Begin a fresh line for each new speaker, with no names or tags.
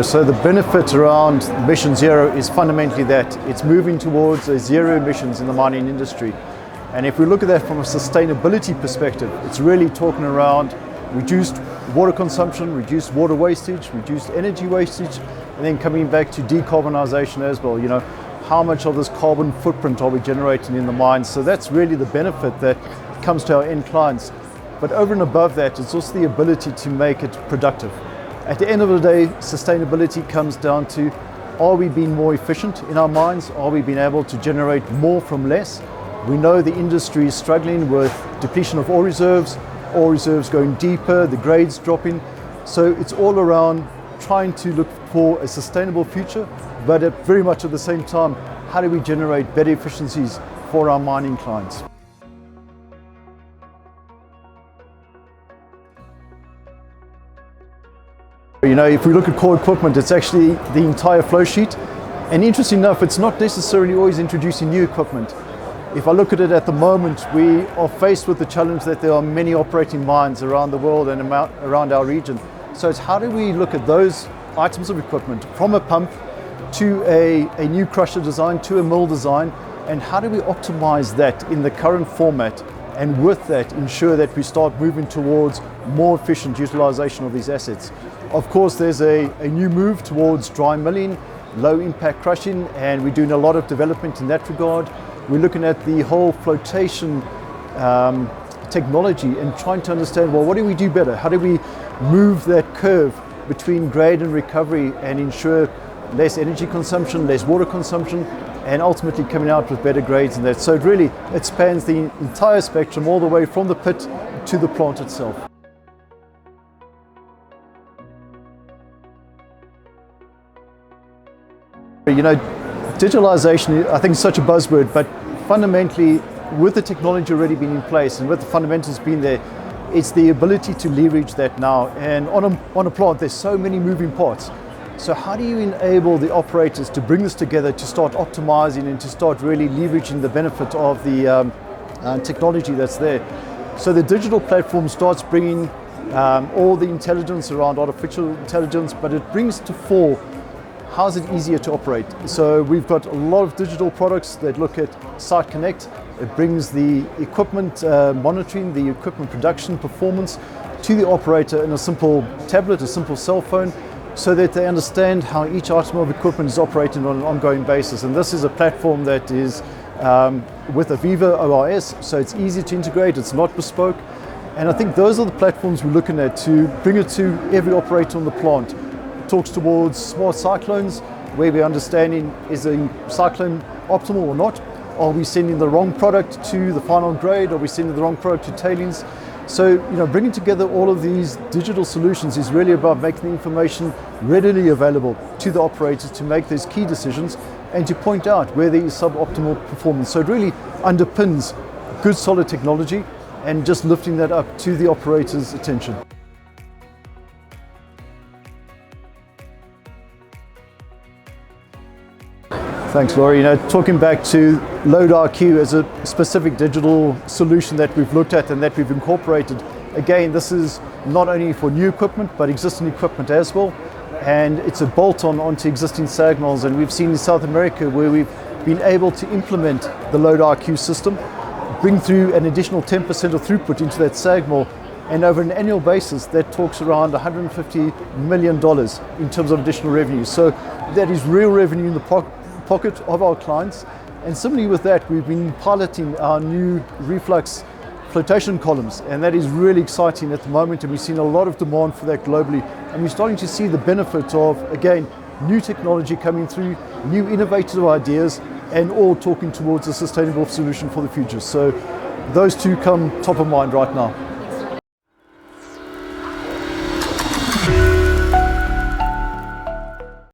So the benefit around Mission Zero is fundamentally that it's moving towards a zero emissions in the mining industry. And if we look at that from a sustainability perspective, it's really talking around reduced water consumption, reduced water wastage, reduced energy wastage, and then coming back to decarbonisation as well. How much of this carbon footprint are we generating in the mines? So that's really the benefit that comes to our end clients. But over and above that, it's also the ability to make it productive. At the end of the day, sustainability comes down to, are we being more efficient in our mines? Are we being able to generate more from less? We know the industry is struggling with depletion of ore reserves going deeper, the grades dropping. So it's all around trying to look for a sustainable future, but very much at the same time, how do we generate better efficiencies for our mining clients? If we look at core equipment, it's actually the entire flow sheet. And interesting enough, it's not necessarily always introducing new equipment. If I look at it at the moment, we are faced with the challenge that there are many operating mines around the world and around our region. So it's how do we look at those items of equipment from a pump to a new crusher design, to a mill design, and how do we optimize that in the current format, and with that ensure that we start moving towards more efficient utilization of these assets. Of course, there's a new move towards dry milling, low impact crushing, and we're doing a lot of development in that regard. We're looking at the whole flotation technology and trying to understand, well, what do we do better? How do we move that curve between grade and recovery and ensure less energy consumption, less water consumption, and ultimately coming out with better grades in that. So it spans the entire spectrum all the way from the pit to the plant itself. Digitalization, I think, is such a buzzword, but fundamentally, with the technology already being in place and with the fundamentals being there, it's the ability to leverage that now. And on a plant, there's so many moving parts. So how do you enable the operators to bring this together, to start optimizing and to start really leveraging the benefit of the technology that's there? So the digital platform starts bringing all the intelligence around artificial intelligence, but it brings to fore how is it easier to operate. So we've got a lot of digital products that look at Site Connect. It brings the equipment monitoring, the equipment production performance to the operator in a simple tablet, a simple cell phone, so that they understand how each item of equipment is operating on an ongoing basis. And this is a platform that is with Aviva ORS, so it's easy to integrate, it's not bespoke. And I think those are the platforms we're looking at to bring it to every operator on the plant. It talks towards smart cyclones, where we're understanding, is a cyclone optimal or not? Are we sending the wrong product to the final grade? Are we sending the wrong product to tailings? So, bringing together all of these digital solutions is really about making the information readily available to the operators to make those key decisions and to point out where there is suboptimal performance. So it really underpins good, solid technology and just lifting that up to the operator's attention. Thanks, Laurie. Talking back to LoadIQ as a specific digital solution that we've looked at and that we've incorporated. Again, this is not only for new equipment, but existing equipment as well. And it's a bolt-on onto existing SAG mills. And we've seen in South America where we've been able to implement the LoadIQ system, bring through an additional 10% of throughput into that SAG mill. And over an annual basis, that talks around $150 million in terms of additional revenue. So that is real revenue in the pocket of our clients. And similarly with that, we've been piloting our new reflux flotation columns, and that is really exciting at the moment, and we've seen a lot of demand for that globally, and we're starting to see the benefit of, again, new technology coming through, new innovative ideas, and all talking towards a sustainable solution for the future. So those two come top of mind right now.